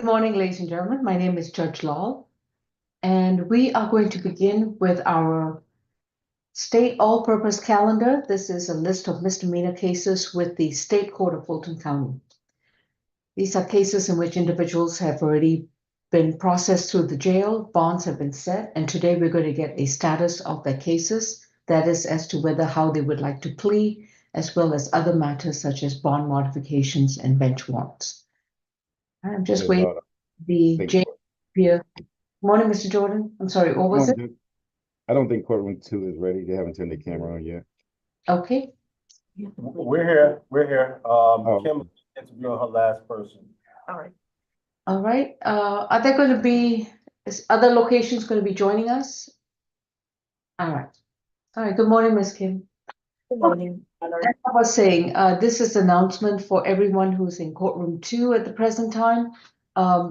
morning, ladies and gentlemen. My name is Judge Lal, and we are going to begin with our state all-purpose calendar. This is a list of misdemeanor cases with the State Court of Fulton County. These are cases in which individuals have already been processed through the jail, bonds have been set, and today we're going to get a status of their cases, that is, as to whether how they would like to plea, as well as other matters such as bond modifications and bench warrants. I'm just waiting for the jail here. Morning, Mr. Jordan. I'm sorry, what was it? I don't think courtroom 2 is ready. They haven't turned the camera on yet. Okay. We're here. Oh. Kim interviewing her last person. All right. All right. Are there going to be other locations going to be joining us? All right. All right. Good morning, Ms. Kim. Good morning. As I was saying, this is announcement for everyone who's in courtroom 2 at the present time.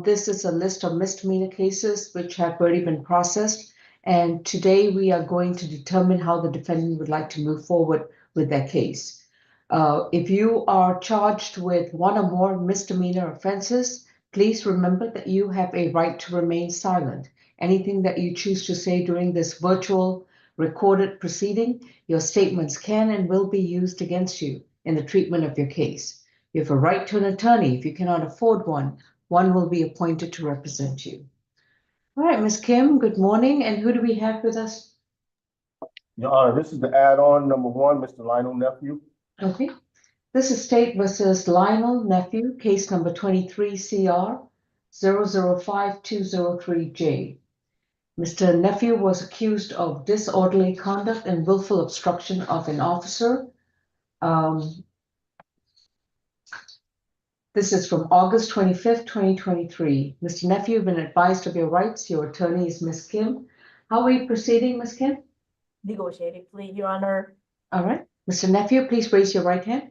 This is a list of misdemeanor cases which have already been processed. And today we are going to determine how the defendant would like to move forward with their case. If you are charged with one or more misdemeanor offenses, please remember that you have a right to remain silent. Anything that you choose to say during this virtual recorded proceeding, your statements can and will be used against you in the treatment of your case. You have a right to an attorney. If you cannot afford one, one will be appointed to represent you. All right, Ms. Kim, good morning. And who do we have with us? Your Honor, this is the add-on number 1, Mr. Lionel Nephew. Okay. This is State versus Lionel Nephew, case number 23 CR 005203J. Mr. Nephew was accused of disorderly conduct and willful obstruction of an officer. This is from August 25th, 2023. Mr. Nephew, you've been advised of your rights. Your attorney is Ms. Kim. How are we proceeding, Ms. Kim? Negotiated plea, Your Honor. All right. Mr. Nephew, please raise your right hand.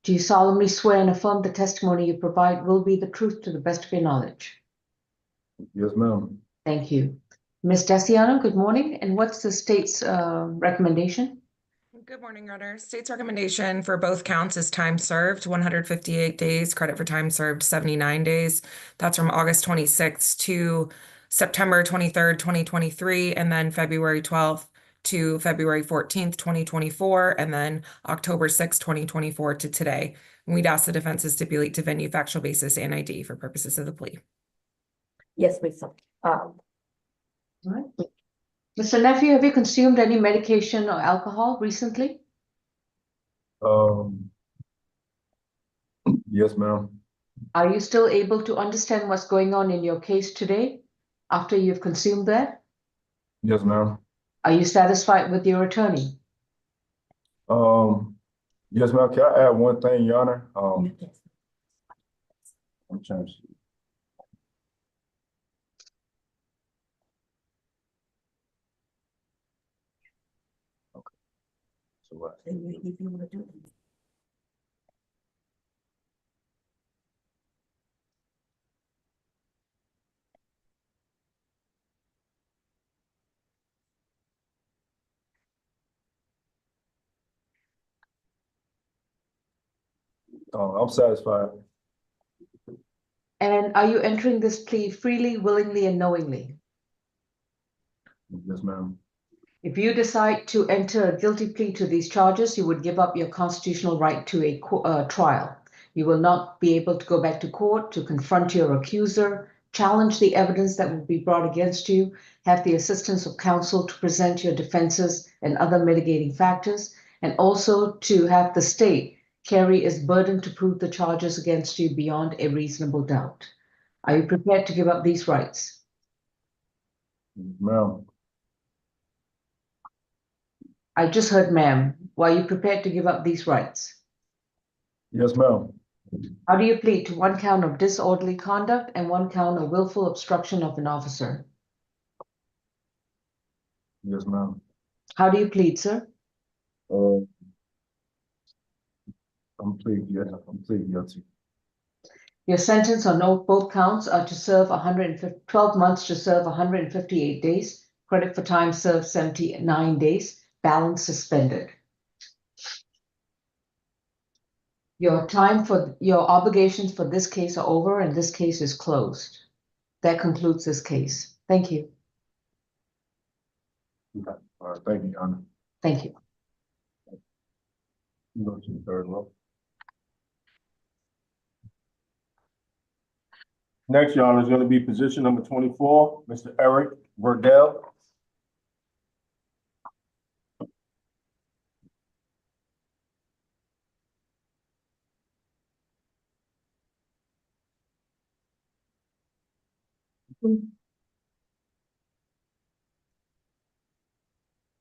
Do you solemnly swear and affirm the testimony you provide will be the truth to the best of your knowledge? Yes, ma'am. Thank you. Ms. Daciano, good morning. And what's the state's recommendation? Good morning, Your Honor. State's recommendation for both counts is time served, 158 days, credit for time served, 79 days. That's from August 26th to September 23rd, 2023, and then February 12th to February 14th, 2024, and then October 6th, 2024 to today. And we'd ask the defense to stipulate to venue, factual basis, and ID for purposes of the plea. Yes, please. All right. Mr. Nephew, have you consumed any medication or alcohol recently? Yes, ma'am. Are you still able to understand what's going on in your case today after you've consumed that? Yes, ma'am. Are you satisfied with your attorney? Yes, ma'am. Can I add one thing, Your Honor? Yes. I'm trying to see. Okay. So what? If you want to do it. I'm satisfied. And are you entering this plea freely, willingly, and knowingly? Yes, ma'am. If you decide to enter a guilty plea to these charges, you would give up your constitutional right to a trial. You will not be able to go back to court to confront your accuser, challenge the evidence that will be brought against you, have the assistance of counsel to present your defenses and other mitigating factors, and also to have the state carry its burden to prove the charges against you beyond a reasonable doubt. Are you prepared to give up these rights? Ma'am. I just heard ma'am. Were you prepared to give up these rights? Yes, ma'am. How do you plead to one count of disorderly conduct and one count of willful obstruction of an officer? Yes, ma'am. How do you plead, sir? I'm pleading guilty. Your sentence on both counts are to serve 12 months to serve 158 days, credit for time served 79 days, balance suspended. Your obligations for this case are over and this case is closed. That concludes this case. Thank you. Okay. All right, thank you, Your Honor. Thank you. You go to the third row. Next, Your Honor, is gonna be position number 24, Mr. Eric Verdell.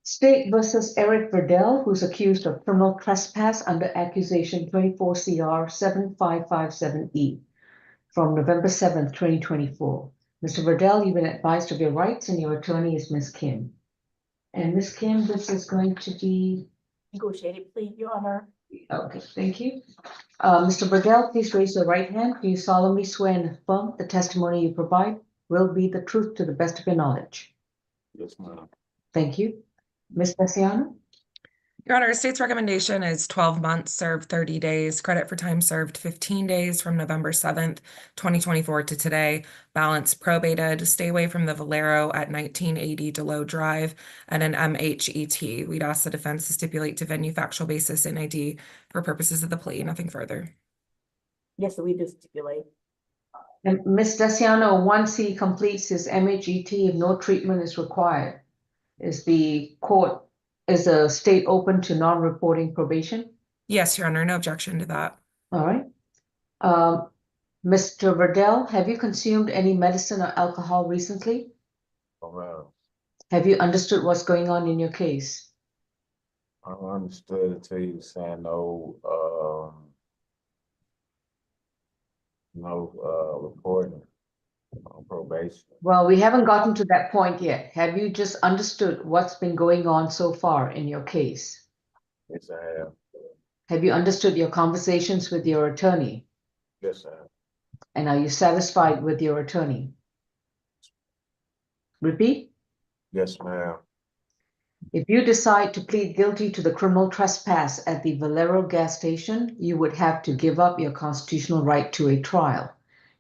State versus Eric Verdell, who's accused of criminal trespass under accusation 24 CR 7557E from November 7th, 2024. Mr. Verdell, you've been advised of your rights and your attorney is Ms. Kim. And Ms. Kim, this is going to be, Negotiated plea, Your Honor. okay, thank you. Mr. Verdell, please raise your right hand. Do you solemnly swear and affirm the testimony you provide will be the truth to the best of your knowledge? Yes, ma'am. Thank you. Ms. Bessiano? Your Honor, state's recommendation is 12 months served 30 days, credit for time served 15 days from November 7th, 2024 to today, balance probated, stay away from the Valero at 1980 Delow Drive, and an MHET. We'd ask the defense to stipulate to venue factual basis in ID for purposes of the plea, nothing further. Yes, we do stipulate. And Ms. Daciano, once he completes his MHET, if no treatment is required, is the state open to non-reporting probation? Yes, Your Honor, no objection to that. All right. Mr. Verdell, have you consumed any medicine or alcohol recently? Oh, ma'am. Have you understood what's going on in your case? I understood until you were saying no reporting on probation. Well, we haven't gotten to that point yet. Have you just understood what's been going on so far in your case? Yes, I have. Have you understood your conversations with your attorney? Yes, I have. And are you satisfied with your attorney? Repeat. Yes, ma'am. If you decide to plead guilty to the criminal trespass at the Valero gas station, you would have to give up your constitutional right to a trial.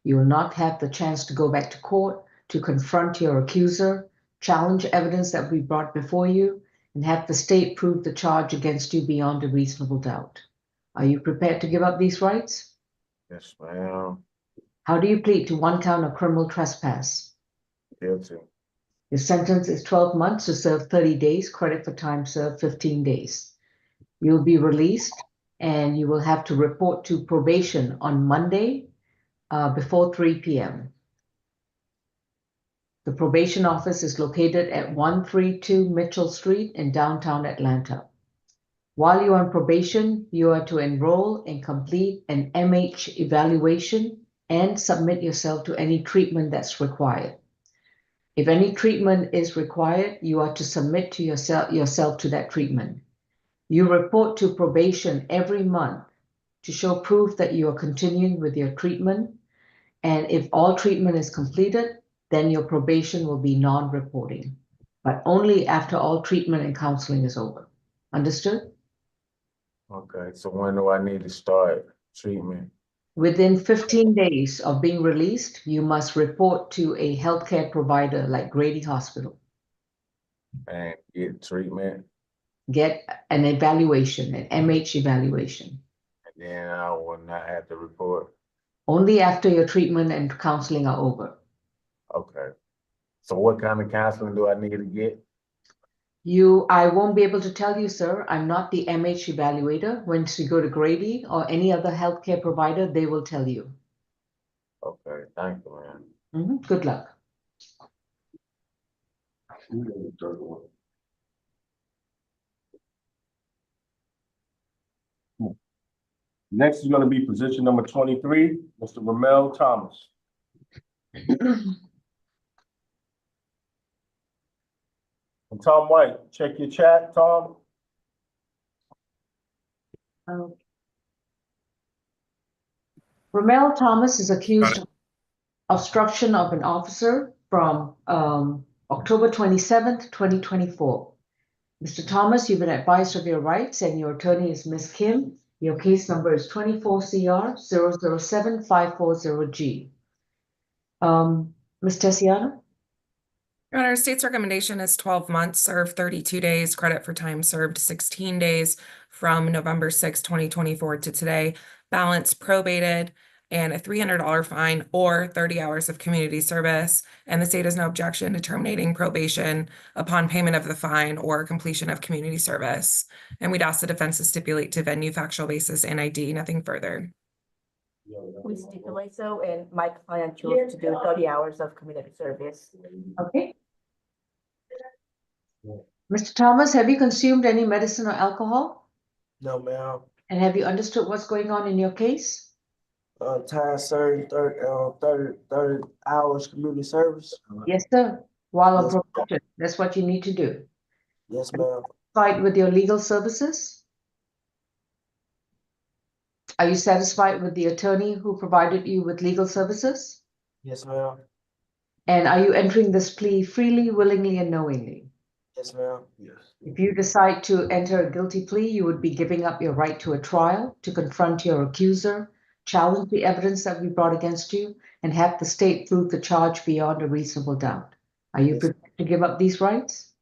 You will not have the chance to go back to court, to confront your accuser, challenge evidence that will be brought before you, and have the state prove the charge against you beyond a reasonable doubt. Are you prepared to give up these rights? Yes, ma'am. How do you plead to one count of criminal trespass? Guilty. Your sentence is 12 months to serve 30 days, credit for time served 15 days. You'll be released and you will have to report to probation on Monday before 3 p.m. The probation office is located at 132 Mitchell Street in downtown Atlanta. While you're on probation, you are to enroll and complete an MH evaluation and submit yourself to any treatment that's required. If any treatment is required, you are to submit to yourself to that treatment. You report to probation every month to show proof that you are continuing with your treatment. And if all treatment is completed, then your probation will be non-reporting, but only after all treatment and counseling is over. Understood? Okay, so when do I need to start treatment? Within 15 days of being released, you must report to a healthcare provider like Grady Hospital. And get treatment? Get an evaluation, an MH evaluation. And then I will not have to report? Only after your treatment and counseling are over. Okay. So what kind of counseling do I need to get? I won't be able to tell you, sir. I'm not the MH evaluator. Once you go to Grady or any other healthcare provider, they will tell you. Okay, thank you, man. Good luck. Next is gonna be position number 23, Mr. Ramel Thomas. And Tom White, check your chat, Tom. Ramel Thomas is accused of obstruction of an officer from October 27th, 2024. Mr. Thomas, you've been advised of your rights and your attorney is Ms. Kim. Your case number is 24CR 007-540G. Ms. Tessiano? Your Honor, state's recommendation is 12 months, served 32 days, credit for time served 16 days from November 6, 2024 to today, balance probated, and a $300 fine or 30 hours of community service. And the state has no objection to terminating probation upon payment of the fine or completion of community service. And we'd ask the defense to stipulate to venue, factual basis, and ID, nothing further. We stipulate so, and my client chose to do 30 hours of community service. Okay. Mr. Thomas, have you consumed any medicine or alcohol? No, ma'am. And have you understood what's going on in your case? Time served 30 hours community service. Yes, sir. While on Yes. probation, that's what you need to do. Yes, ma'am. Satisfied with your legal services? Are you satisfied with the attorney who provided you with legal services? Yes, ma'am. And are you entering this plea freely, willingly, and knowingly? Yes, ma'am. Yes. If you decide to enter a guilty plea, you would be giving up your right to a trial, to confront your accuser, challenge the evidence that we brought against you, and have the state prove the charge beyond a reasonable doubt. Are you Yes. prepared to give up these rights?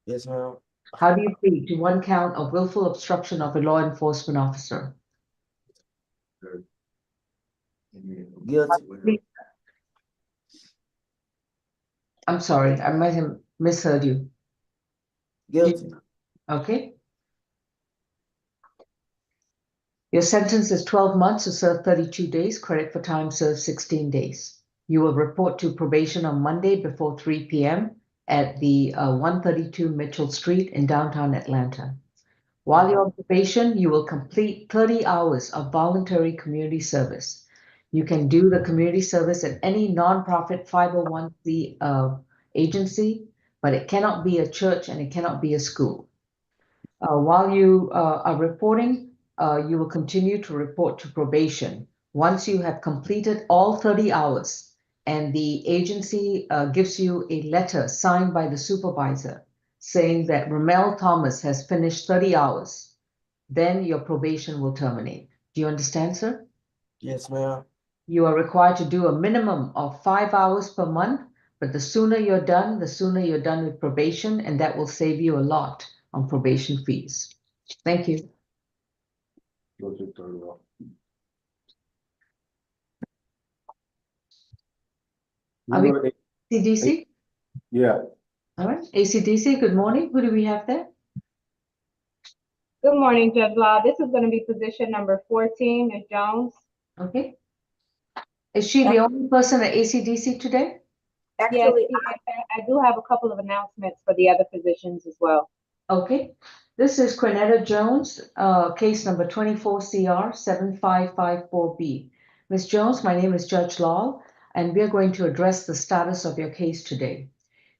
Yes, ma'am. How do you plead to one count of willful obstruction of a law enforcement officer? Guilty. I'm sorry, I might have misheard you. Guilty. Okay. Your sentence is 12 months to serve 32 days, credit for time served 16 days. You will report to probation on Monday before 3 p.m. at the 132 Mitchell Street in downtown Atlanta. While you're on probation, you will complete 30 hours of voluntary community service. You can do the community service at any nonprofit 501c agency, but it cannot be a church and it cannot be a school. While you are reporting, you will continue to report to probation. Once you have completed all 30 hours and the agency gives you a letter signed by the supervisor saying that Ramel Thomas has finished 30 hours, then your probation will terminate. Do you understand, sir? Yes, ma'am. You are required to do a minimum of 5 hours per month, but the sooner you're done with probation, and that will save you a lot on probation fees. Thank you. Go to third row. Are we- Go to ACDC? Yeah, All right, ACDC, good morning. Who do we have there? Good morning, Judge Law. This is going to be position number 14, Ms. Jones. Okay. Is she the only person at ACDC today? Yes, Actually, I do have a couple of announcements for the other positions as well. Okay. This is Quinetta Jones, case number 24CR 7554B. Ms. Jones, my name is Judge Law, and we are going to address the status of your case today.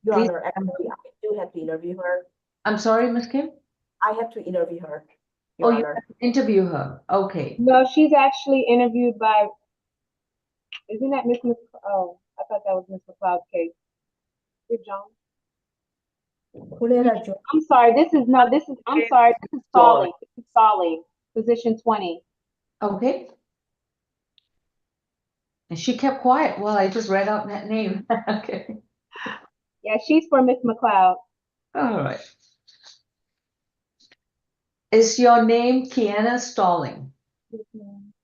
Your Please- Honor, actually, I do have to interview her. I'm sorry, Ms. Kim? I have to interview her, Oh, Your you Honor. have to interview her. Okay. No, she's actually interviewed by, isn't that Ms. Oh, I thought that was Ms. McLeod's case. Ms. Jones? Quinetta Jo- I'm sorry, I'm sorry, this is Solly. This is Solly, position 20. Okay. And she kept quiet while I just read out that name. Okay. Yeah, she's for Ms. McLeod. All right. Is your name Kiana Stalling?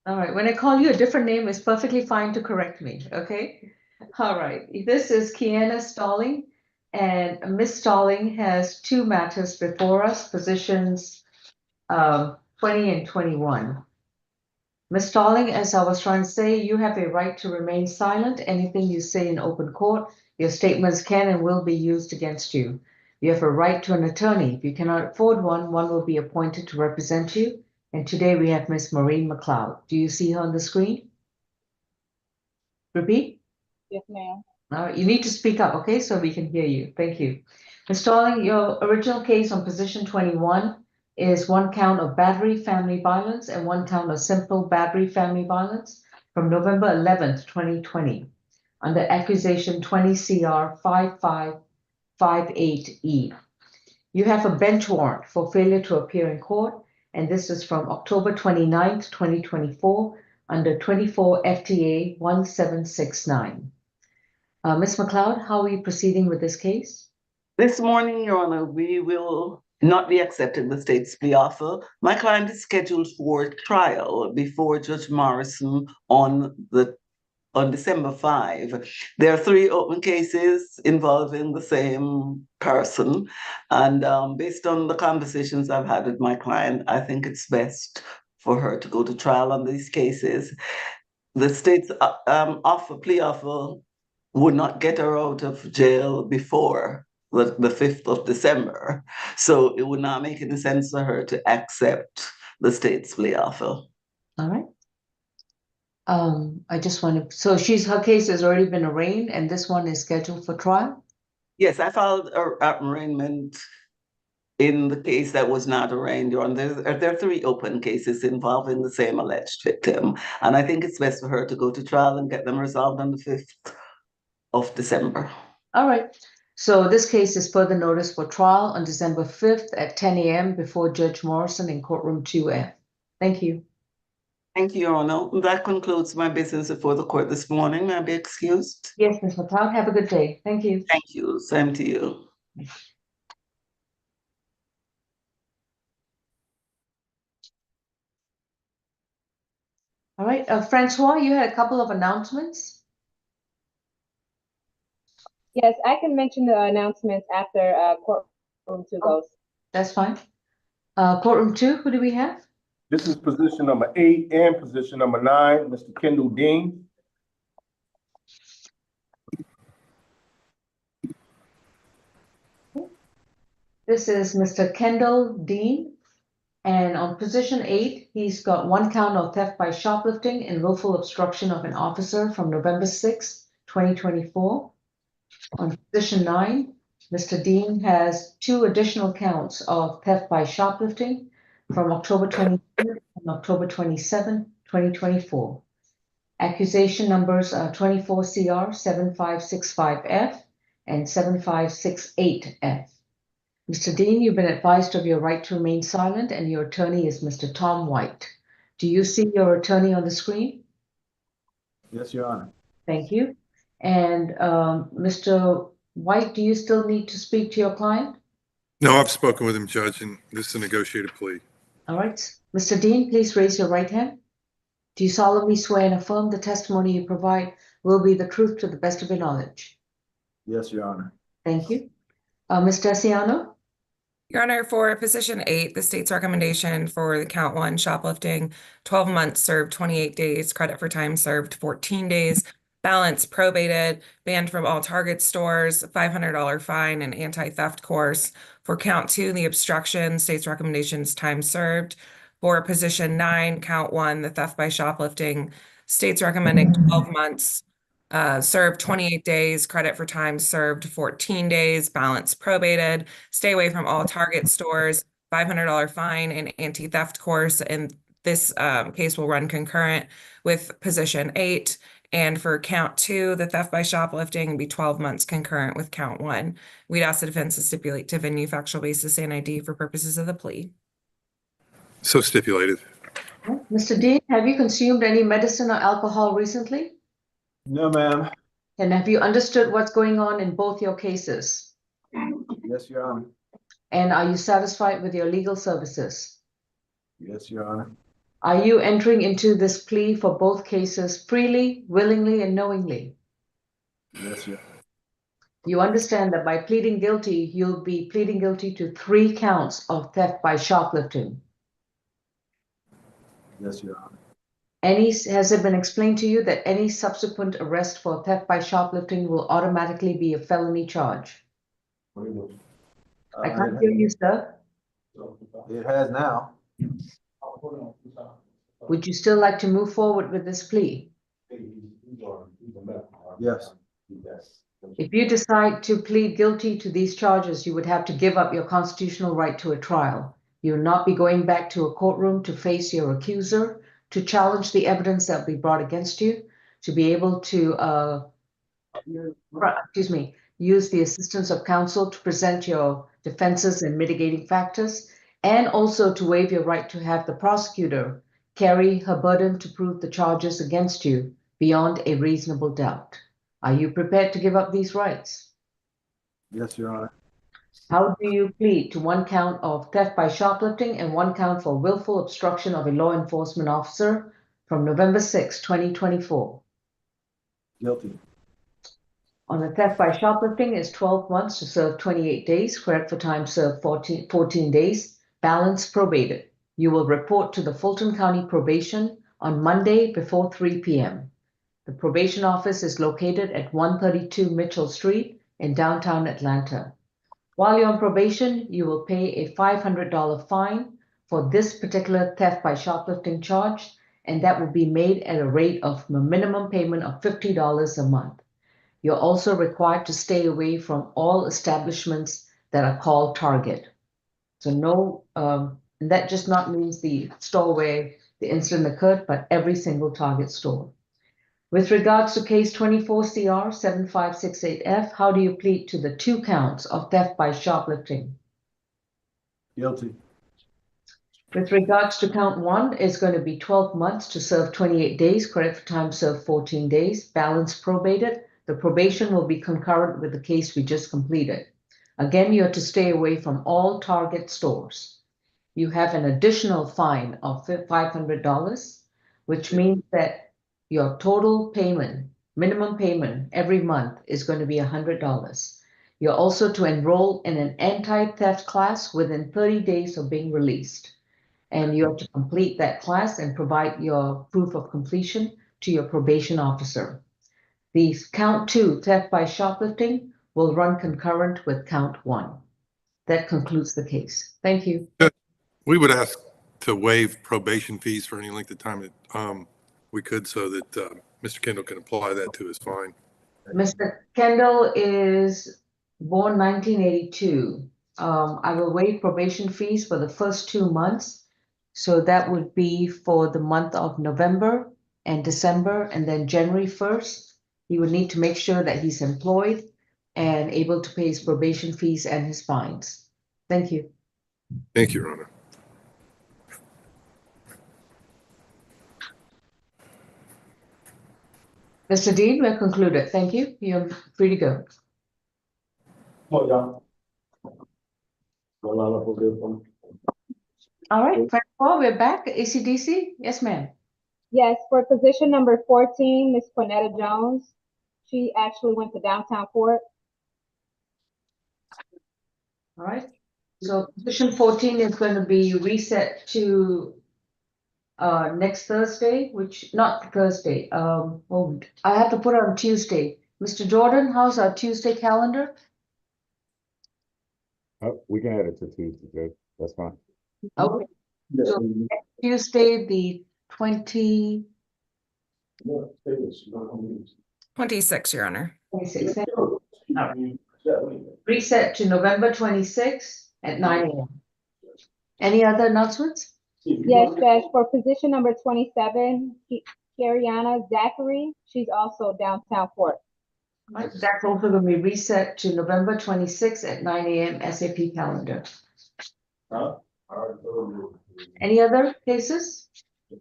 All right. When I call you a different name, it's perfectly fine to correct me. Okay. All right. This is Kiana Stalling, and Miss Stalling has two matters before us, positions 20 and 21. Ms. Stalling, as I was trying to say, you have a right to remain silent. Anything you say in open court, your statements can and will be used against you. You have a right to an attorney. If you cannot afford one, one will be appointed to represent you. And today we have Ms. Maureen McLeod. Do you see her on the screen? Repeat. Yes, ma'am. All right, you need to speak up, okay, so we can hear you. Thank you. Ms. Stalling, your original case on position 21 is one count of battery, family violence, and one count of simple battery, family violence from November 11th, 2020, under accusation 20 CR 5558E. You have a bench warrant for failure to appear in court, and this is from October 29th, 2024, under 24 FTA 1769. Ms. McLeod, how are you proceeding with this case? This morning, Your Honor, we will not be accepting the state's plea offer. My client is scheduled for trial before Judge Morrison on December 5. There are 3 open cases involving the same person. And based on the conversations I've had with my client, I think it's best for her to go to trial on these cases. The state's plea offer would not get her out of jail before the 5th of December. So it would not make any sense for her to accept the state's plea offer. All right. I just want to, so her case has already been arraigned and this one is scheduled for trial? Yes, I filed an arraignment in the case that was not arraigned. There are 3 open cases involving the same alleged victim. And I think it's best for her to go to trial and get them resolved on the 5th of December. All right. So this case is further notice for trial on December 5th at 10 a.m. before Judge Morrison in courtroom 2F. Thank you. Thank you, Your Honor. That concludes my business before the court this morning. May I be excused? Yes, Ms. McLeod, have a good day. Thank you. Thank you. Same to you. All right, Francois, you had a couple of announcements. Yes, I can mention the announcements after courtroom 2 goes. That's fine. Courtroom 2, who do we have? This is position number 8 and position number 9, Mr. Kendall Dean. This is Mr. Kendall Dean. And on position 8, he's got 1 count of theft by shoplifting and willful obstruction of an officer from November 6, 2024. On position 9, Mr. Dean has 2 additional counts of theft by shoplifting from October 23rd and October 27, 2024. Accusation numbers are 24 CR 7565F and 7568F. Mr. Dean, you've been advised of your right to remain silent, and your attorney is Mr. Tom White. Do you see your attorney on the screen? Yes, Your Honor. Thank you. And Mr. White, do you still need to speak to your client? No, I've spoken with him, Judge, and this is a negotiated plea. All right. Mr. Dean, please raise your right hand. Do you solemnly swear and affirm the testimony you provide will be the truth to the best of your knowledge? Yes, Your Honor. Thank you. Ms. Daciano? Your Honor, for position 8, the state's recommendation for the count 1 shoplifting, 12 months served, 28 days, credit for time served, 14 days, balance probated, banned from all Target stores, $500 fine, and anti-theft course. For count 2, the obstruction, state's recommendations, time served. For position 9, count 1, the theft by shoplifting, state's recommending 12 months, served 28 days, credit for time served 14 days, balance probated, stay away from all Target stores, $500 fine, and anti-theft course. And this case will run concurrent with position 8. And for count 2, the theft by shoplifting, be 12 months concurrent with count 1. We'd ask the defense to stipulate to venue, factual basis, and ID for purposes of the plea. So stipulated. Mr. Dean, have you consumed any medicine or alcohol recently? No, ma'am. And have you understood what's going on in both your cases? Yes, Your Honor. And are you satisfied with your legal services? Yes, Your Honor. Are you entering into this plea for both cases freely, willingly, and knowingly? Yes, Your Honor. You understand that by pleading guilty, you'll be pleading guilty to 3 counts of theft by shoplifting. Yes, Your Honor. Has it been explained to you that any subsequent arrest for theft by shoplifting will automatically be a felony charge? I can't hear you, sir. It has now. Would you still like to move forward with this plea? Yes. If you decide to plead guilty to these charges, you would have to give up your constitutional right to a trial. You will not be going back to a courtroom to face your accuser, to challenge the evidence that will be brought against you, to be able to use the assistance of counsel to present your defenses and mitigating factors. and also to waive your right to have the prosecutor carry her burden to prove the charges against you beyond a reasonable doubt. Are you prepared to give up these rights? Yes, Your Honor. How do you plead to one count of theft by shoplifting and one count for willful obstruction of a law enforcement officer from November 6, 2024? Guilty. On the theft by shoplifting is 12 months to serve 28 days, credit for time served 14 days, balance probated. You will report to the Fulton County Probation on Monday before 3 p.m. The probation office is located at 132 Mitchell Street in downtown Atlanta. While you're on probation, you will pay a $500 fine for this particular theft by shoplifting charge, and that will be made at a rate of a minimum payment of $50 a month. You're also required to stay away from all establishments that are called Target. So no, and that just not means the store where the incident occurred, but every single Target store. With regards to case 24 CR 7568F, how do you plead to the 2 counts of theft by shoplifting? Guilty. With regards to count 1, it's going to be 12 months to serve 28 days, credit for time served 14 days, balance probated. The probation will be concurrent with the case we just completed. Again, you have to stay away from all Target stores. You have an additional fine of $500, which means that your total payment, minimum payment every month is going to be $100. You're also to enroll in an anti-theft class within 30 days of being released. And you have to complete that class and provide your proof of completion to your probation officer. The count 2, theft by shoplifting, will run concurrent with count 1. That concludes the case. Thank you. We would ask to waive probation fees for any length of time that we could, so that Mr. Kendall can apply that to his fine. Mr. Kendall is born 1982. I will waive probation fees for the first 2 months. So that would be for the month of November and December, and then January 1st. He would need to make sure that he's employed and able to pay his probation fees and his fines. Thank you. Thank you, Your Honor. Mr. Dean, we're concluded. Thank you. You're free to go. Come on, y'all. Go line up over there for me. All right, Francois, we're back. ACDC? Yes, ma'am. Yes, for position number 14, Ms. Quinetta Jones. She actually went to downtown court. All right. So position 14 is going to be reset to next Thursday, which not Thursday. Oh, I have to put it on Tuesday. Mr. Jordan, how's our Tuesday calendar? We can add it to Tuesday, Judge. That's fine. Okay, Yes, so we- Tuesday, the 20, no, stay with us. No, I'm- 26, Your Honor. 26, Yeah, we- reset to November 26 at 9 a.m. Any other announcements? Yes, Judge, for position number 27, Kariana Zachary, she's also downtown court. Right, that's also going to be reset to November 26 at 9 a.m. SAP calendar. Huh? All right, so- Any other cases?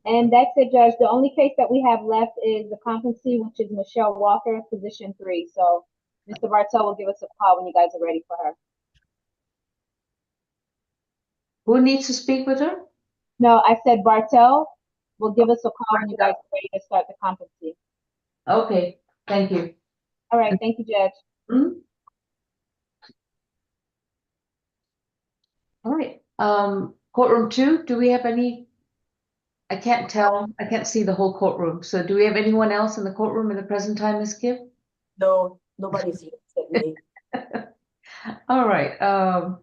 And that's it, Judge. The only case that we have left is the competency, which is Michelle Walker, position 3. So Mr. Bartel will give us a call when you guys are ready for her. Who needs to speak with her? No, I said Bartel will give us a call when you guys are ready to start the competency. Okay, thank you. All right, thank you, Judge. Hmm? All right, courtroom 2, do we have any? I can't tell, I can't see the whole courtroom. So do we have anyone else in the courtroom at the present time, Ms. Gibb? No, nobody's here except me. All right,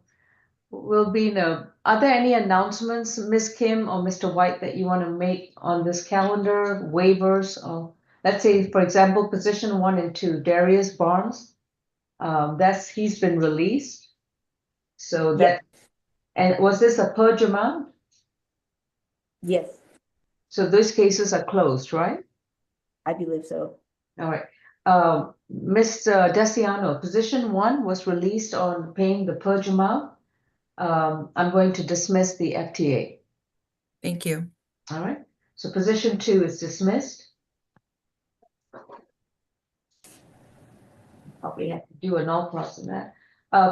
we'll be no. Are there any announcements, Ms. Kim or Mr. White, that you want to make on this calendar, waivers, or let's say, for example, position 1 and 2, Darius Barnes? He's been released. So that, and was this a purge amount? Yes, So those cases are closed, right? I believe so. All right. Mr. Desiano, position 1 was released on paying the purge amount. I'm going to dismiss the FTA. Thank you. All right, so position 2 is dismissed. Probably have to do an all cross in that.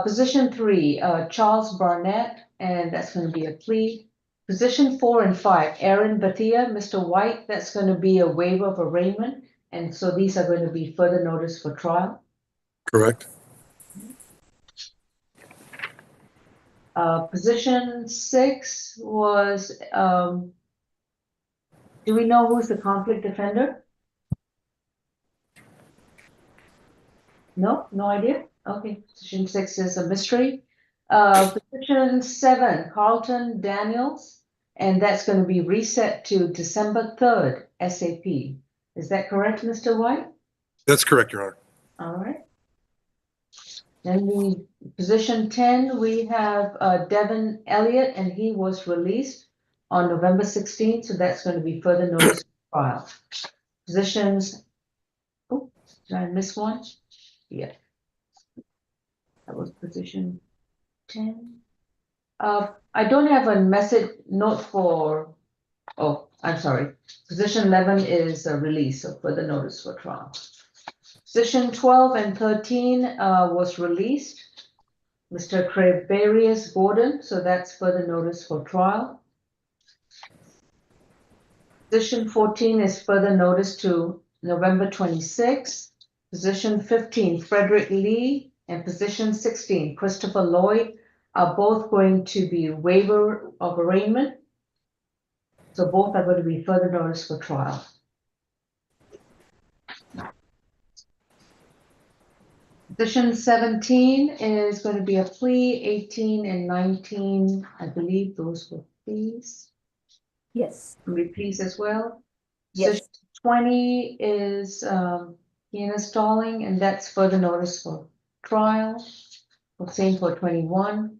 Position 3, Charles Barnett, and that's going to be a plea. Position 4 and 5, Aaron Batia, Mr. White, that's going to be a waiver of arraignment. And so these are going to be further notice for trial. Correct? Position 6 was, do we know who's the conflict defender? No, no idea. Okay, position 6 is a mystery. Position 7, Carlton Daniels, and that's going to be reset to December 3rd, SAP. Is that correct, Mr. White? That's correct, Your Honor. All right. Then the position 10, we have Devin Elliott, and he was released on November 16th, so that's going to be further notice of trial. Positions, oh, did I miss one? Yeah. That was position 10. I don't have a message note for, oh, I'm sorry. Position 11 is a release of further notice for trial. Position 12 and 13 was released. Mr. Crabarius Gordon, so that's further notice for trial. Position 14 is further notice to November 26th. Position 15, Frederick Lee, and position 16, Christopher Lloyd, are both going to be waiver of arraignment. So both are going to be further notice for trial. Position 17 is going to be a plea. 18 and 19, I believe those were pleas. Yes. Pleas as well. Yes. Position 20 is Kiana Stalling, and that's further notice for trial. Same for 21.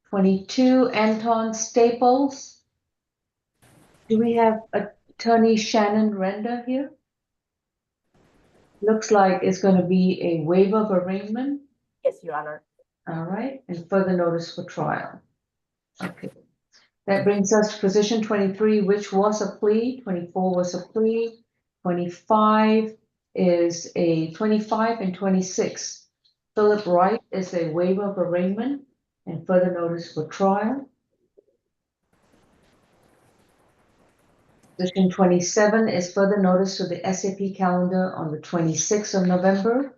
22, Anton Staples. Do we have attorney Shannon Render here? Looks like it's going to be a waiver of arraignment. Yes, Your Honor. All right, and further notice for trial. Okay. That brings us to position 23, which was a plea. 24 was a plea. 25 is a 25 and 26. Philip Wright is a waiver of arraignment and further notice for trial. Position 27 is further notice to the SAP calendar on the 26th of November.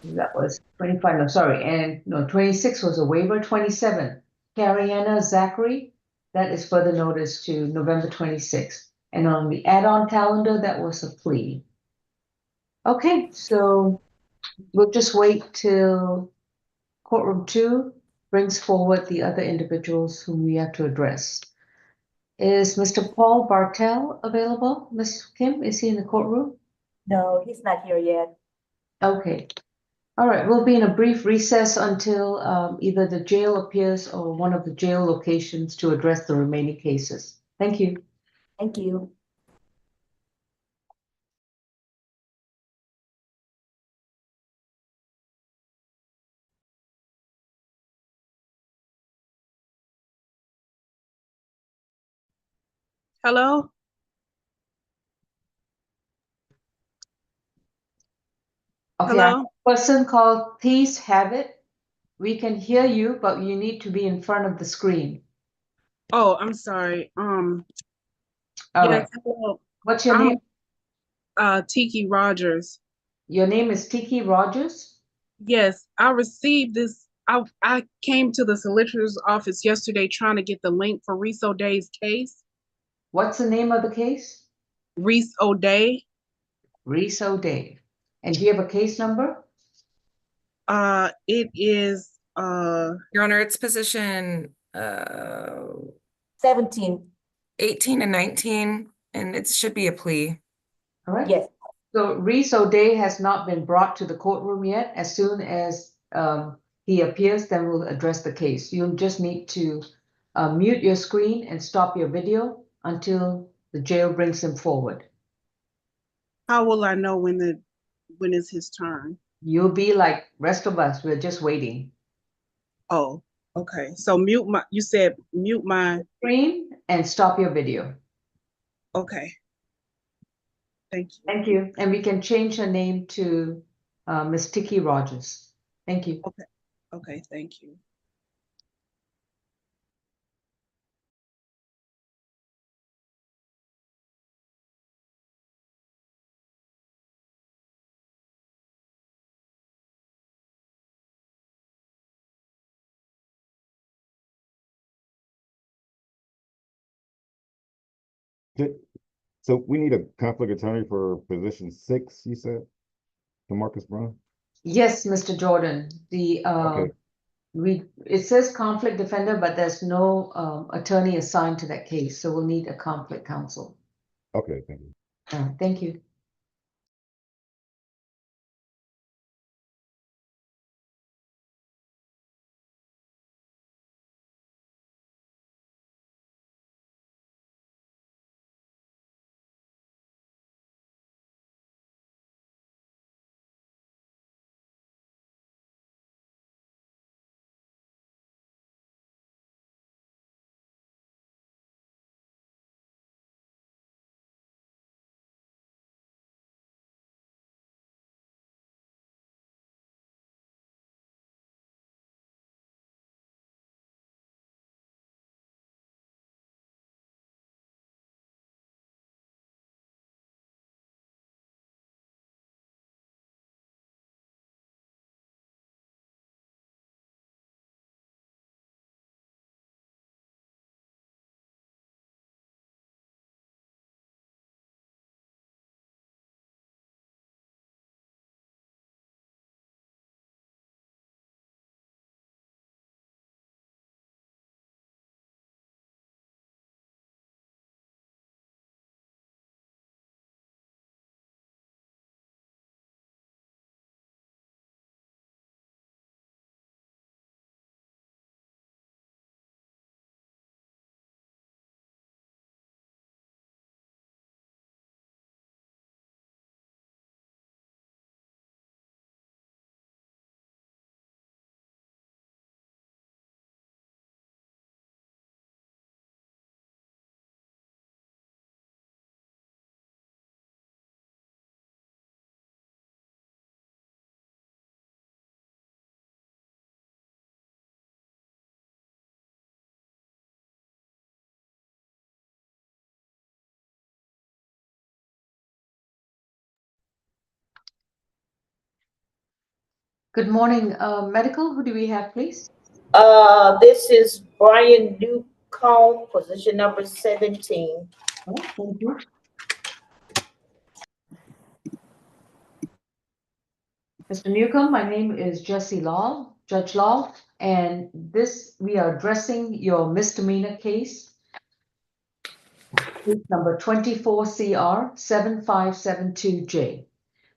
That was 25, no, sorry, and no, 26 was a waiver. 27, Cariana Zachary, that is further notice to November 26th. And on the add-on calendar, that was a plea. Okay, so we'll just wait till courtroom 2 brings forward the other individuals whom we have to address. Is Mr. Paul Bartel available? Ms. Kim, is he in the courtroom? No, he's not here yet. Okay. All right, we'll be in a brief recess until either the jail appears or one of the jail locations to address the remaining cases. Thank you. Thank you. Hello? Okay, I have Hello? a person called Peace Habit. We can hear you, but you need to be in front of the screen. Oh, I'm sorry. All Yes, right. hello. What's your I'm name? Tiki Rogers. Your name is Tiki Rogers? Yes, I received this. I came to the solicitor's office yesterday trying to get the link for Reese O'Day's case. What's the name of the case? Reese O'Day. Reese O'Day. And do you have a case number? It is Your Honor, it's position 17. 18 and 19, and it should be a plea. All right. Yes. So Reese O'Day has not been brought to the courtroom yet. As soon as he appears, then we'll address the case. You'll just need to mute your screen and stop your video until the jail brings him forward. how will I know when it's his turn? You'll be like rest of us. We're just waiting. Oh, okay. So you said mute my, Screen and stop your video. okay. Thank you. Thank you. And we can change her name to Miss Tiki Rogers. Thank you. Okay, thank you. So we need a conflict attorney for position 6, you said? To Marcus Brown? Yes, Mr. Jordan, Okay, it says conflict defender, but there's no attorney assigned to that case, so we'll need a conflict counsel. okay, thank you. Thank you. Good morning, medical. Who do we have, please? This is Brian Newcomb, position number 17. Oh, thank you. Mr. Newcomb, my name is Jessie Law, Judge Law, and we are addressing your misdemeanor case. Case number 24 CR 7572J.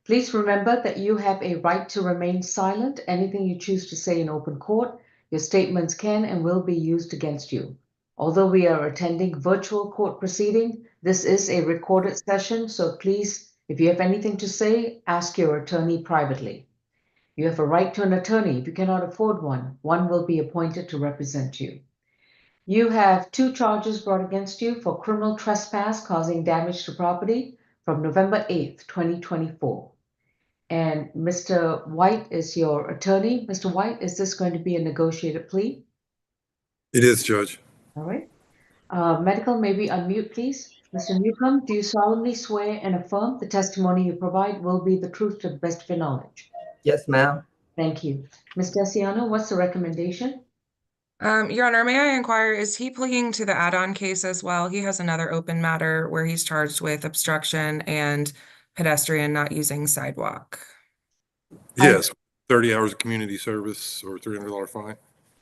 Please remember that you have a right to remain silent. Anything you choose to say in open court, your statements can and will be used against you. Although we are attending virtual court proceeding, this is a recorded session, so please, if you have anything to say, ask your attorney privately. You have a right to an attorney. If you cannot afford one, one will be appointed to represent you. You have 2 charges brought against you for criminal trespass causing damage to property from November 8th, 2024. And Mr. White is your attorney. Mr. White, is this going to be a negotiated plea? It is, Judge. All right. Medical, maybe unmute, please. Mr. Newcomb, do you solemnly swear and affirm the testimony you provide will be the truth to the best of your knowledge? Yes, ma'am. Thank you. Ms. Desiano, what's the recommendation? Your Honor, may I inquire, is he pleading to the add-on case as well? He has another open matter where he's charged with obstruction and pedestrian not using sidewalk. Yes, 30 hours of community service or $300 fine.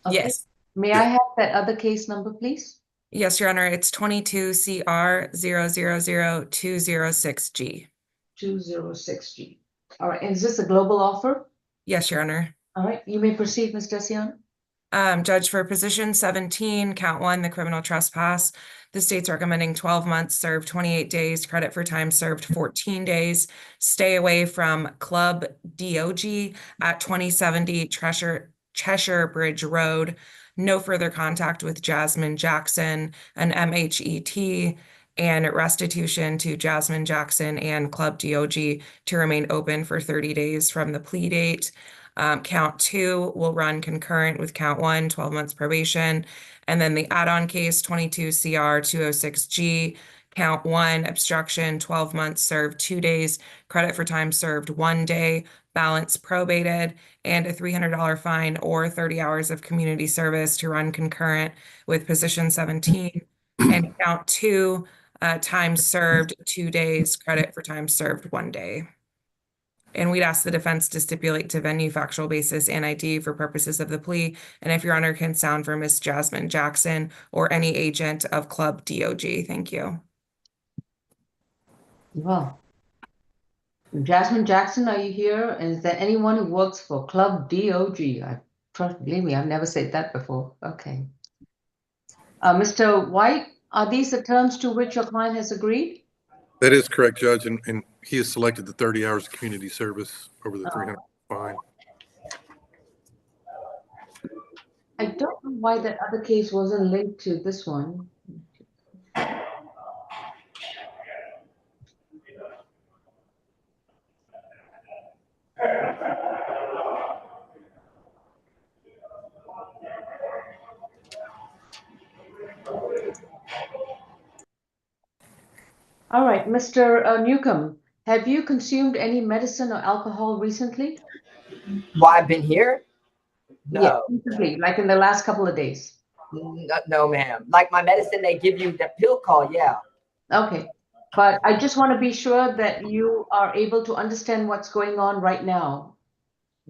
Okay. Yes. May I have that other case number, please? Yes, Your Honor, it's 22 CR 000206G. 206G. All right. Is this a global offer? Yes, Your Honor. All right. You may proceed, Ms. Desiano. Judge, for position 17, count 1, the criminal trespass, the state's recommending 12 months served, 28 days, credit for time served, 14 days. Stay away from Club DOG at 2070 Cheshire Bridge Road. No further contact with Jasmine Jackson, an MHET, and restitution to Jasmine Jackson and Club DOG to remain open for 30 days from the plea date. Count 2 will run concurrent with count 1, 12 months probation. And then the add-on case 22 CR 206G, count 1, obstruction, 12 months served, 2 days, credit for time served, 1 day, balance probated, and a $300 fine or 30 hours of community service to run concurrent with position 17. And count 2, time served, 2 days, credit for time served, 1 day. And we'd ask the defense to stipulate to venue, factual basis, and ID for purposes of the plea. And if Your Honor can sound for Miss Jasmine Jackson or any agent of Club DOG. Thank you. Well, Jasmine Jackson, are you here? And is there anyone who works for Club DOG? Believe me, I've never said that before. Okay. Mr. White, are these the terms to which your client has agreed? That is correct, Judge, and he has selected the 30 hours of community service over the 300 fine. I don't know why that other case wasn't linked to this one. All right, Mr. Newcomb, have you consumed any medicine or alcohol recently? Why I've been here? Yeah, No, recently, like in the last couple of days. no, ma'am. Like my medicine, they give you the pill call. Yeah. Okay, but I just want to be sure that you are able to understand what's going on right now.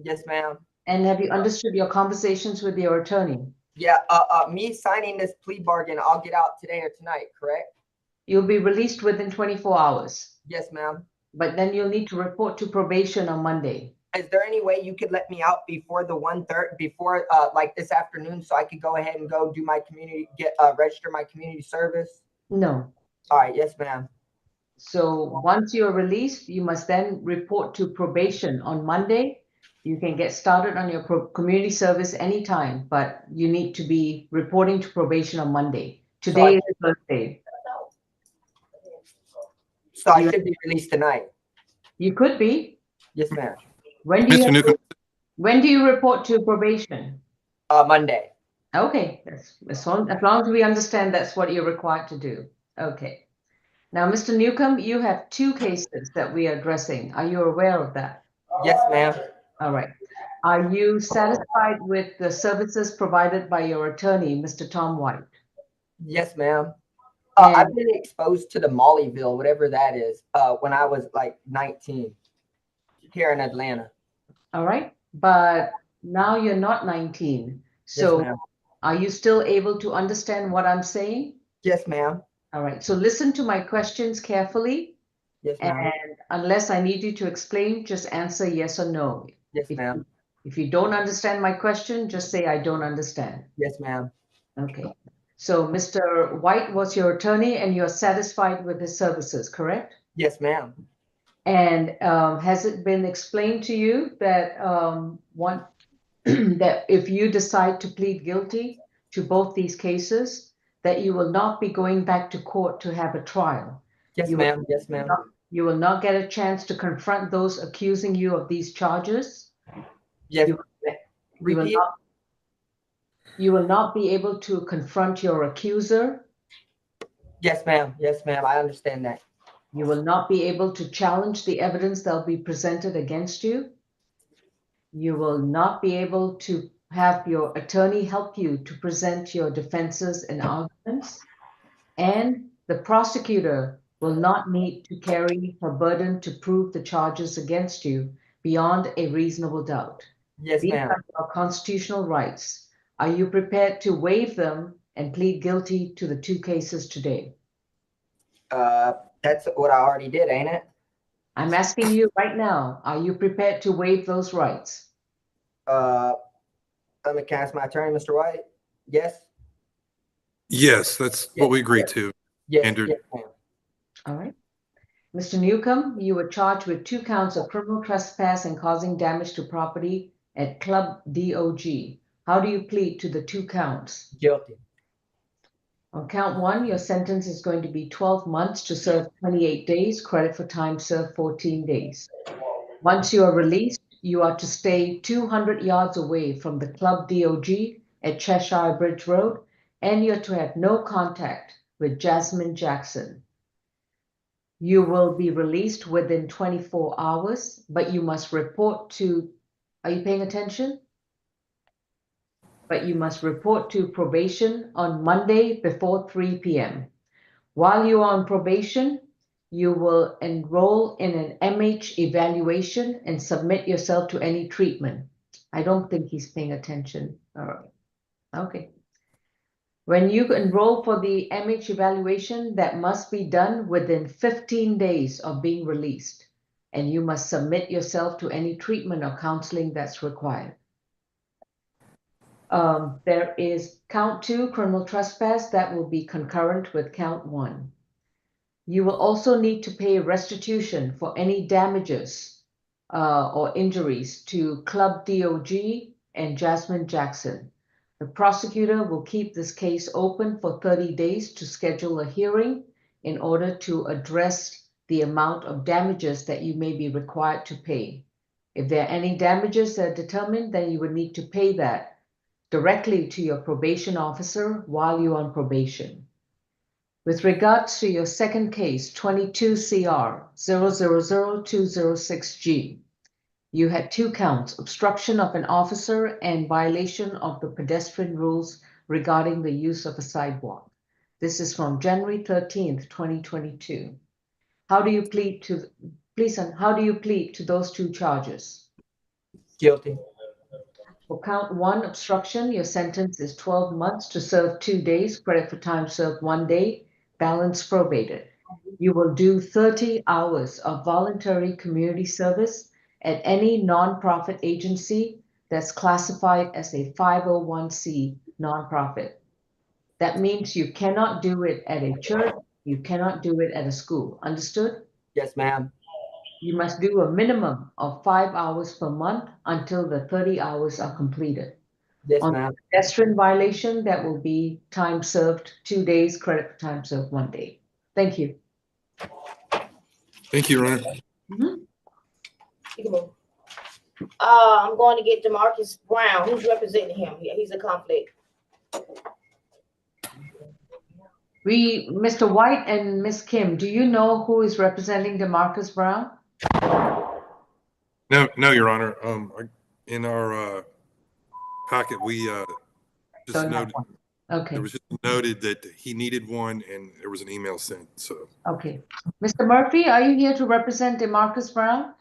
Yes, ma'am. And have you understood your conversations with your attorney? Yeah. Me signing this plea bargain, I'll get out today or tonight, correct? You'll be released within 24 hours, Yes, ma'am. but then you'll need to report to probation on Monday. Is there any way you could let me out before the 1:30, before like this afternoon, so I could go ahead and go do my community, register my community service? No. All right. Yes, ma'am. So once you're released, you must then report to probation on Monday. You can get started on your community service anytime, but you need to be reporting to probation on Monday. Today is Thursday. So I should be released tonight. You could be. Yes, ma'am. When do Mr. Newcomb, when do you report to probation? Monday. Okay, as long as we understand that's what you're required to do. Okay. Now, Mr. Newcomb, you have 2 cases that we are addressing. Are you aware of that? Yes, ma'am. All right. Are you satisfied with the services provided by your attorney, Mr. Tom White? Yes, ma'am. And- I've been exposed to the Mollyville, whatever that is, when I was like 19 here in Atlanta. All right. But now you're not 19. So Yes, ma'am. are you still able to understand what I'm saying? Yes, ma'am. All right. So listen to my questions carefully. Yes, ma'am. And unless I need you to explain, just answer yes or no. Yes, ma'am. If you don't understand my question, just say I don't understand. Yes, ma'am. Okay. So Mr. White was your attorney and you're satisfied with his services, correct? Yes, ma'am. And has it been explained to you that that if you decide to plead guilty to both these cases, that you will not be going back to court to have a trial? Yes, You ma'am. Yes, ma'am. You will not get a chance to confront those accusing you of these charges. Yes. You will Repeat. You will not be able to confront your accuser. Yes, ma'am. Yes, ma'am. I understand that. You will not be able to challenge the evidence that will be presented against you. You will not be able to have your attorney help you to present your defenses and arguments. And the prosecutor will not need to carry her burden to prove the charges against you beyond a reasonable doubt. Yes, These ma'am. are your constitutional rights. Are you prepared to waive them and plead guilty to the 2 cases today? That's what I already did, ain't it? I'm asking you right now, are you prepared to waive those rights? I Let me cast my attorney, Mr. White. Yes? Yes, that's what we agreed to. Yes, Andrew. yes, ma'am. All right. Mr. Newcomb, you were charged with 2 counts of criminal trespass and causing damage to property at Club DOG. How do you plead to the 2 counts? Guilty. On count 1, your sentence is going to be 12 months to serve 28 days, credit for time served 14 days. Once you are released, you are to stay 200 yards away from the Club DOG at Cheshire Bridge Road, and you're to have no contact with Jasmine Jackson. You will be released within 24 hours, but you must report to, are you paying attention? But you must report to probation on Monday before 3 p.m. While you are on probation, you will enroll in an MH evaluation and submit yourself to any treatment. I don't think he's paying attention. All right. Okay. When you enroll for the MH evaluation, that must be done within 15 days of being released, and you must submit yourself to any treatment or counseling that's required. There is count 2, criminal trespass, that will be concurrent with count 1. You will also need to pay restitution for any damages or injuries to Club DOG and Jasmine Jackson. The prosecutor will keep this case open for 30 days to schedule a hearing in order to address the amount of damages that you may be required to pay. If there are any damages that are determined, then you would need to pay that directly to your probation officer while you're on probation. With regards to your second case, 22 CR 000206G, you had 2 counts, obstruction of an officer and violation of the pedestrian rules regarding the use of a sidewalk. This is from January 13th, 2022. How do you plead to, please, how do you plead to those 2 charges? Guilty. For count 1, obstruction, your sentence is 12 months to serve 2 days, credit for time served 1 day, balance probated. You will do 30 hours of voluntary community service at any nonprofit agency that's classified as a 501c nonprofit. That means you cannot do it at a church, you cannot do it at a school. Understood? Yes, ma'am. You must do a minimum of 5 hours per month until the 30 hours are completed. Yes, On ma'am. pedestrian violation, that will be time served 2 days, credit for time served 1 day. Thank you. Thank you, Ryan. You can move. I'm going to get Demarcus Brown. Who's representing him? Yeah, he's a conflict. Mr. White and Ms. Kim, do you know who is representing Demarcus Brown? No, Your Honor. In our packet, we just Don't have noted, one. Okay, there was just noted that he needed one, and there was an email sent. So, okay. Mr. Murphy, are you here to represent Demarcus Brown?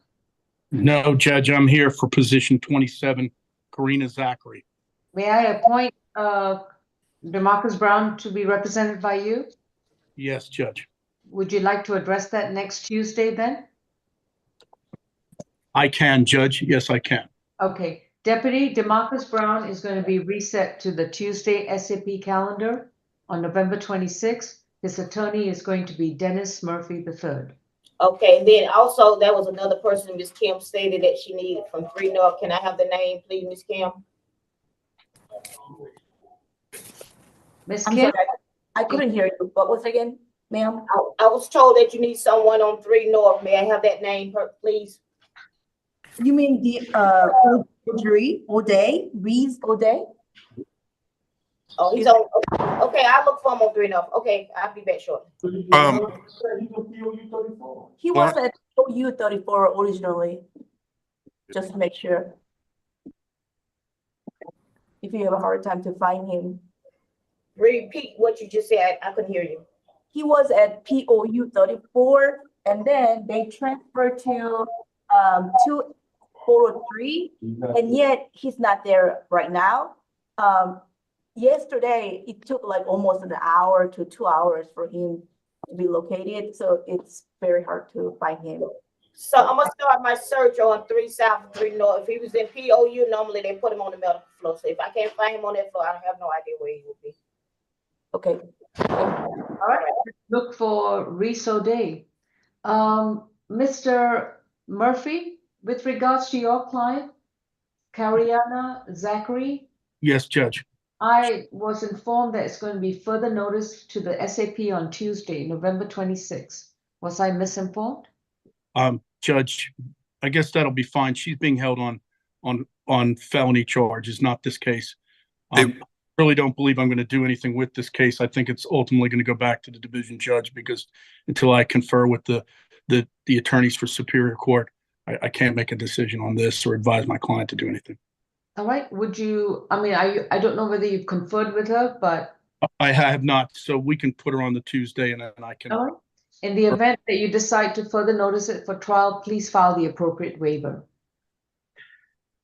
No, Judge, I'm here for position 27, Karina Zachary. May I appoint Demarcus Brown to be represented by you? Yes, Judge. Would you like to address that next Tuesday then? I can, Judge. Yes, I can. Okay. Deputy Demarcus Brown is going to be reset to the Tuesday SAP calendar on November 26th. His attorney is going to be Dennis Murphy III. Okay, and then also there was another person, Ms. Kim stated that she needed from 3 North. Can I have the name, please, Ms. Kim? Ms. I'm Kim? sorry, I couldn't hear you. What was it again, ma'am? I was told that you need someone on 3 North. May I have that name, please? You mean the O'Day, Reeves O'Day? Oh, he's on. Okay, I'll look for him on 3 North. Okay, I'll be back shortly. He was at OU 34 originally, just to make sure. If you have a hard time to find him. Repeat what you just said. I couldn't hear you. He was at POU 34, and then they transferred to 403, and yet he's not there right now. Yesterday, it took like almost an hour to 2 hours for him to be located, so it's very hard to find him. So I'm gonna start my search on 3 South and 3 North. If he was in POU, normally they put him on the medical floor. So if I can't find him on that floor, I have no idea where he will be. Okay. All right, look for Reese O'Day. Mr. Murphy, with regards to your client, Kariana Zachary, Yes, Judge. I was informed that it's going to be further notice to the SAP on Tuesday, November 26th. Was I misinformed? Judge, I guess that'll be fine. She's being held on felony charges, not this case. I really don't believe I'm going to do anything with this case. I think it's ultimately going to go back to the division judge because until I confer with the attorneys for Superior Court, I can't make a decision on this or advise my client to do anything. All right, would you, I mean, I don't know whether you've conferred with her, but. I have not, so we can put her on the Tuesday and then I can. All right. In the event that you decide to further notice it for trial, please file the appropriate waiver.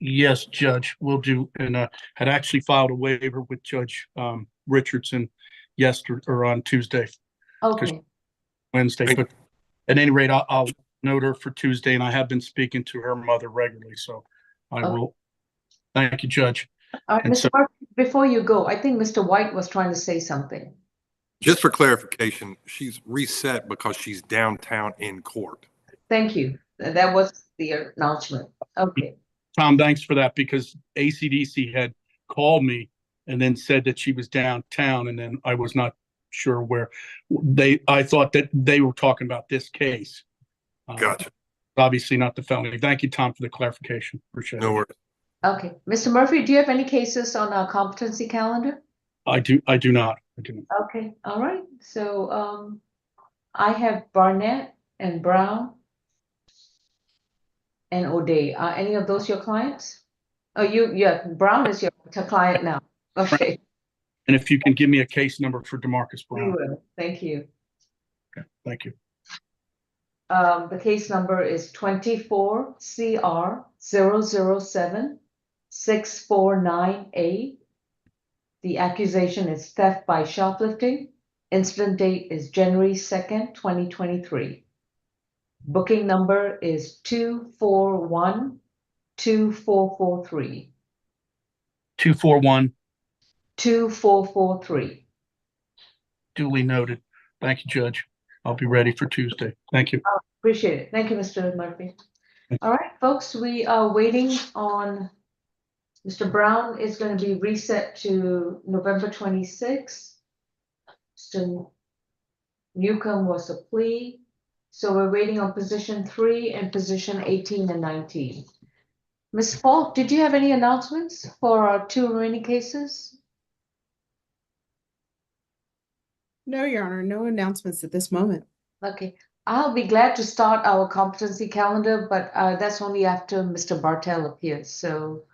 Yes, Judge, will do. And had actually filed a waiver with Judge Richardson yesterday or on Tuesday. Okay. Wednesday, but at any rate, I'll note her for Tuesday, and I have been speaking to her mother regularly, so I will. Thank you, Judge. All right, Mr. Murphy, before you go, I think Mr. White was trying to say something. Just for clarification, she's reset because she's downtown in court. Thank you. That was the announcement. Okay. Tom, thanks for that, because ACDC had called me and then said that she was downtown, and then I was not sure where I thought that they were talking about this case. Gotcha. Obviously not the felony. Thank you, Tom, for the clarification. Appreciate it. No worries. Okay. Mr. Murphy, do you have any cases on our competency calendar? I do not. Okay. All right. So I have Barnett and Brown and O'Day. Are any of those your clients? Oh, yeah, Brown is your client now. Okay. And if you can give me a case number for DeMarcus We Brown. will. Thank you. Okay, thank you. The case number is 24 CR 007 649A. The accusation is theft by shoplifting. Incident date is January 2nd, 2023. Booking number is 241 2443. 241. 2443. Duly noted. Thank you, Judge. I'll be ready for Tuesday. Thank you. Appreciate it. Thank you, Mr. Murphy. All right, folks, we are waiting on Mr. Brown is going to be reset to November 26th. Mr. Newcomb was a plea. So we're waiting on position 3 and position 18 and 19. Ms. Falk, did you have any announcements for our 2 remaining cases? No, Your Honor, no announcements at this moment. Okay, I'll be glad to start our competency calendar, but that's only after Mr. Bartel appears. So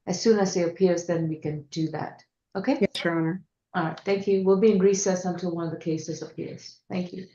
as soon as he appears, then we can do that. Okay? Yes, Your Honor. All right, thank you. We'll be in recess until one of the cases appears. Thank you.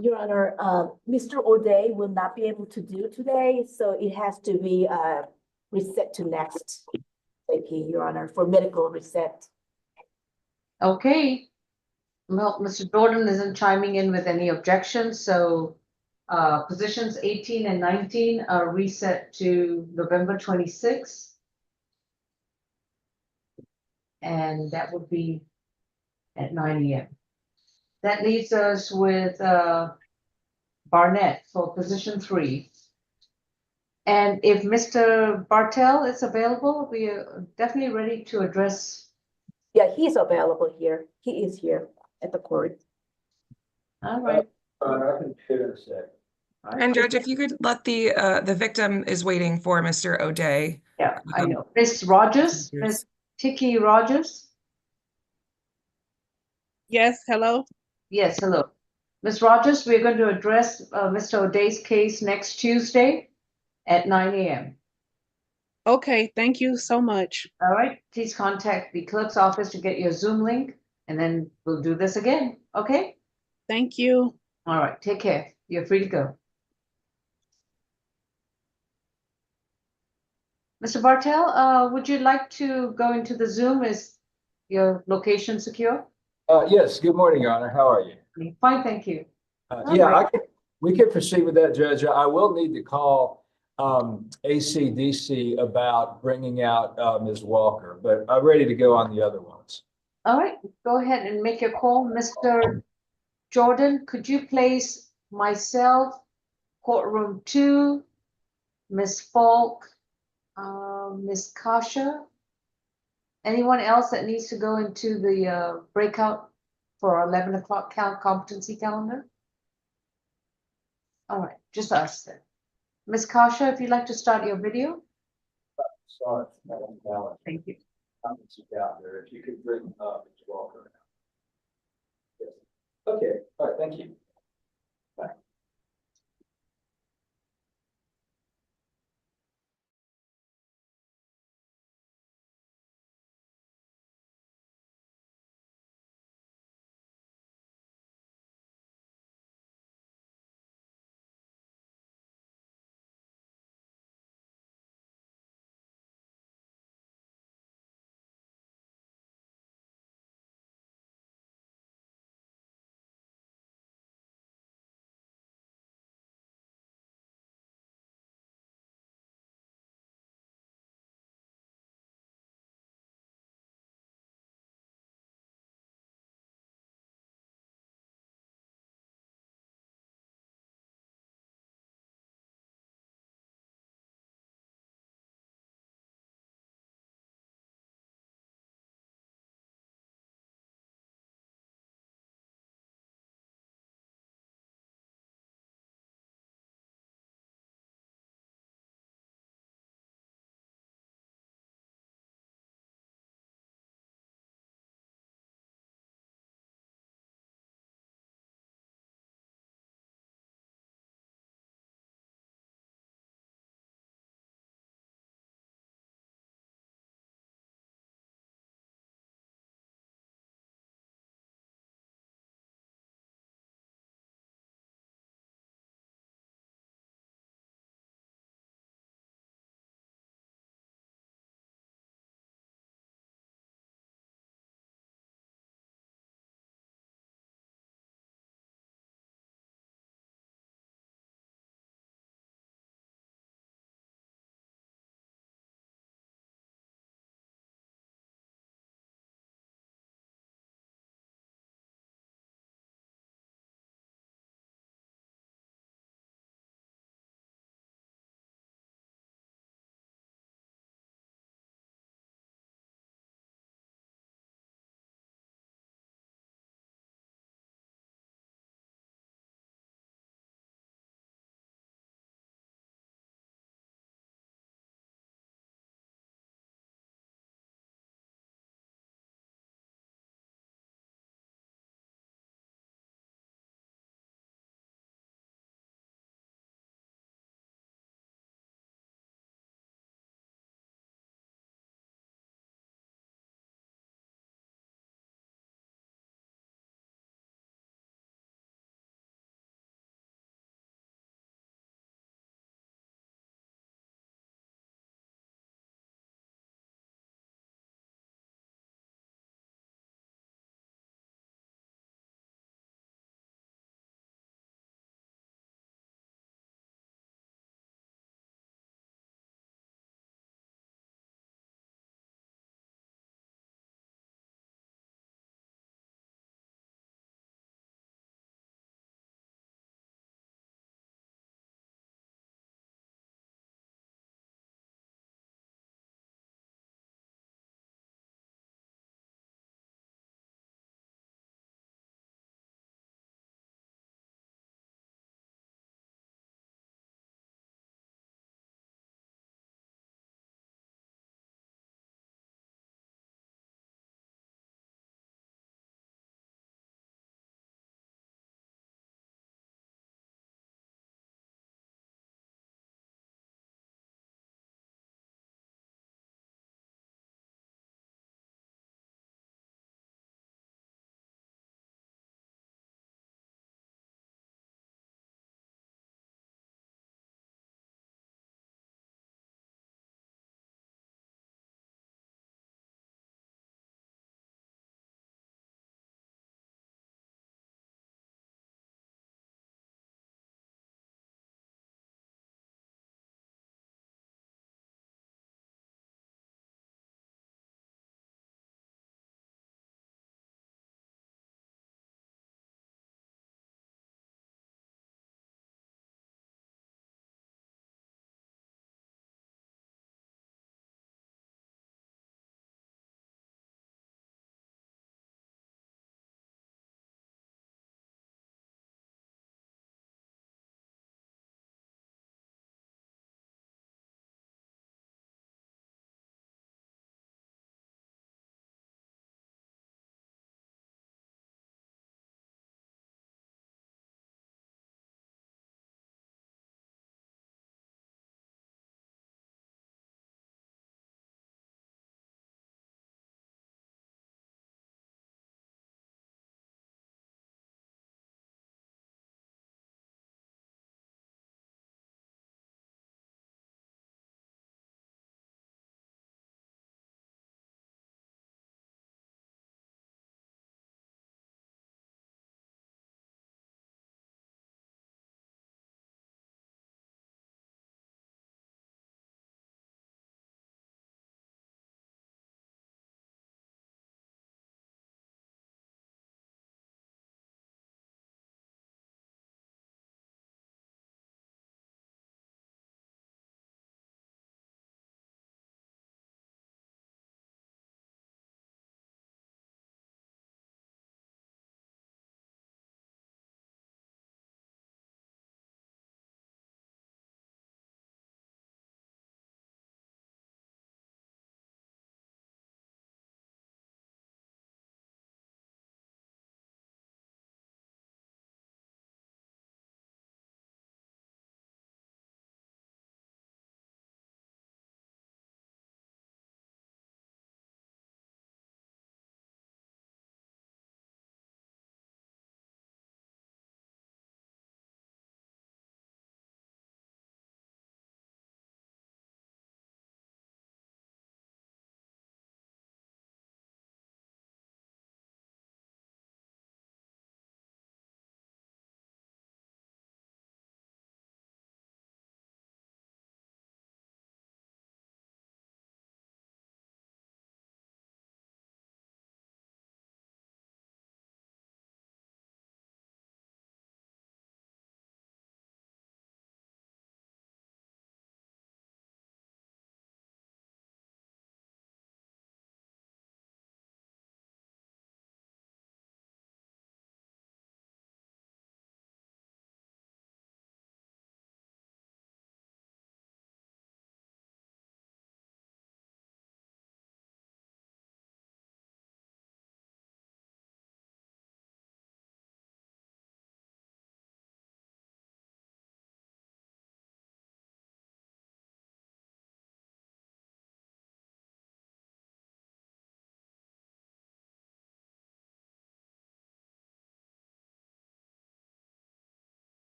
Your Honor, Mr. O'Day will not be able to do today, so it has to be reset to next AP, Your Honor, for medical reset. Okay. Well, Mr. Jordan isn't chiming in with any objections, so positions 18 and 19 are reset to November 26th. And that would be at 9 AM. That leaves us with Barnett for position 3. And if Mr. Bartel is available, we are definitely ready to address. Yeah, he's available here. He is here at the court. All right. I can hit in a sec. And Judge, if you could let the victim is waiting for Mr. O'Day. Yeah, I know. Miss Rogers, Miss Tiki Rogers. Yes, hello? Yes, hello. Ms. Rogers, we're going to address Mr. O'Day's case next Tuesday at 9 AM. Okay, thank you so much. All right, please contact the clerk's office to get your Zoom link, and then we'll do this again, okay? Thank you. All right, take care. You're free to go. Mr. Bartel, would you like to go into the Zoom? Is your location secure? Yes, good morning, Your Honor. How are you? Fine, thank you. Yeah, we can proceed with that, Judge. I will need to call ACDC about bringing out Ms. Walker, but I'm ready to go on the other ones. All right, go ahead and make your call. Mr. Jordan, could you place myself, courtroom 2, Ms. Falk, Ms. Kasha? Anyone else that needs to go into the breakout for our 11 o'clock competency calendar? All right, just us then. Ms. Kasha, if you'd like to start your video. Sorry, Madam Ballard. Thank you. I'm out there. If you could bring Ms. Walker. Yes. Okay, all right, thank you. Bye.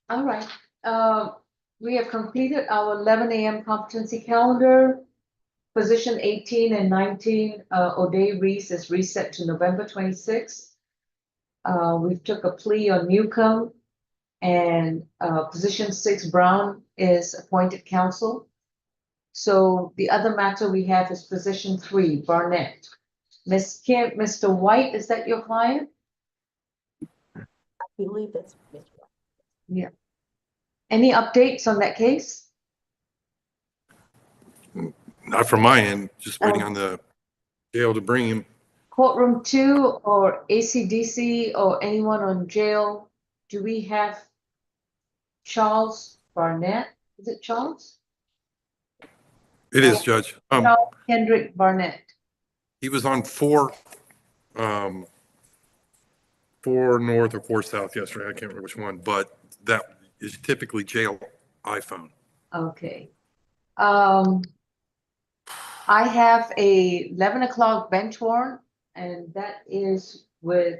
All right, we have completed our 11 a.m. competency calendar. Position 18 and 19, O'Day Reese is reset to November 26th. We took a plea on Newcomb, and position 6 Brown is appointed counsel. So the other matter we have is position 3 Barnett. Ms. Kim, Mr. White, is that your client? I believe that's Mr. White. Yeah. Any updates on that case? Not from my end, just waiting on the jail to bring him. Courtroom 2 or ACDC or anyone on jail? Do we have Charles Barnett? Is it Charles? It is, Judge. Charles Kendrick Barnett. He was on 4 North or 4 South yesterday. I can't remember which one, but that is typically jail iPhone. Okay. I have a 11 o'clock bench warrant, and that is with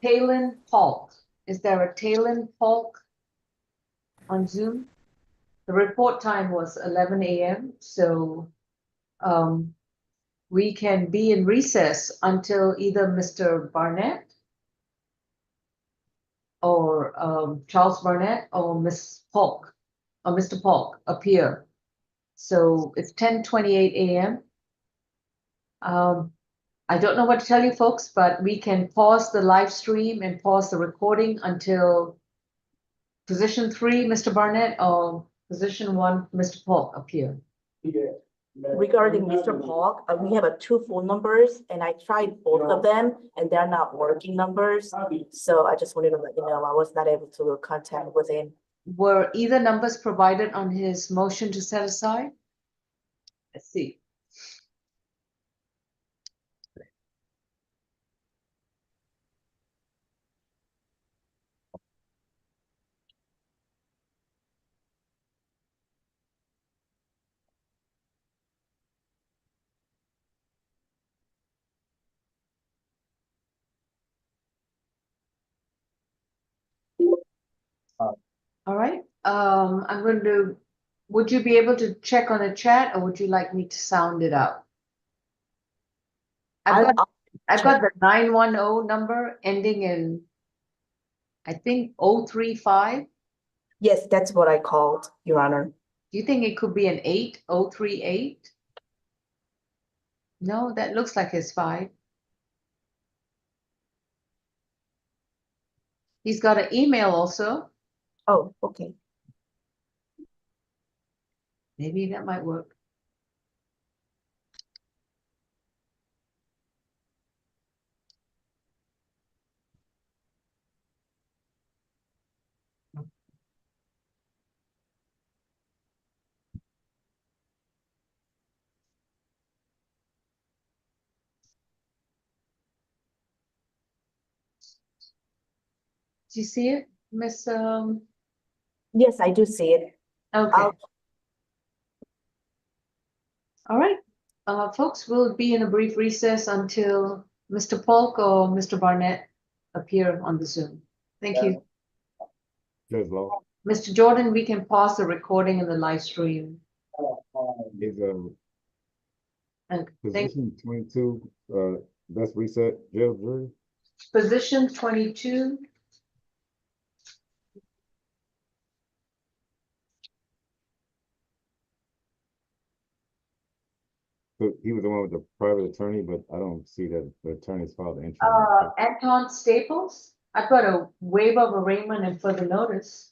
Talon Polk. Is there a Talon Polk on Zoom? The report time was 11 a.m. So we can be in recess until either Mr. Barnett or Charles Barnett or Miss Polk or Mr. Polk appear. So it's 10:28 a.m. I don't know what to tell you folks, but we can pause the live stream and pause the recording until position 3, Mr. Barnett, or position 1, Mr. Polk appear. Regarding Mr. Polk, we have 2 phone numbers, and I tried both of them, and they're not working numbers. So I just wanted to let you know I was not able to contact with him. Were either numbers provided on his motion to set aside? Let's see. All right, I'm going to, would you be able to check on the chat, or would you like me to sound it out? I've got the 910 number ending in, I think, 035. Yes, that's what I called, Your Honor. Do you think it could be an 8038? No, that looks like it's 5. He's got an email also. Oh, okay. Maybe that might work. Do you see it, Miss? Yes, I do see it. Okay. All right, folks, we'll be in a brief recess until Mr. Polk or Mr. Barnett appear on the Zoom. Thank you. Judge Law. Mr. Jordan, we can pause the recording and the live stream. Is And position 22, that's reset jail jury? position 22. So he was the one with the private attorney, but I don't see that the attorney's filed the entry. Anton Staples. I've got a waiver of arraignment and further notice.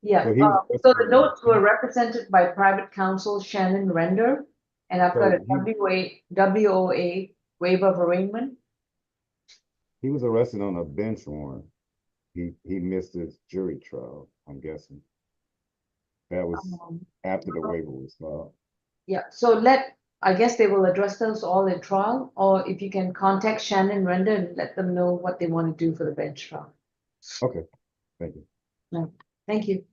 Yeah, so the notes were represented by private counsel Shannon Render, and I've got a WOA waiver of arraignment. He was arrested on a bench warrant. He missed his jury trial, I'm guessing. That was after the waiver was filed. Yeah, so I guess they will address those all in trial, or if you can contact Shannon Render and let them know what they want to do for the bench trial. Okay, thank you. No, thank you.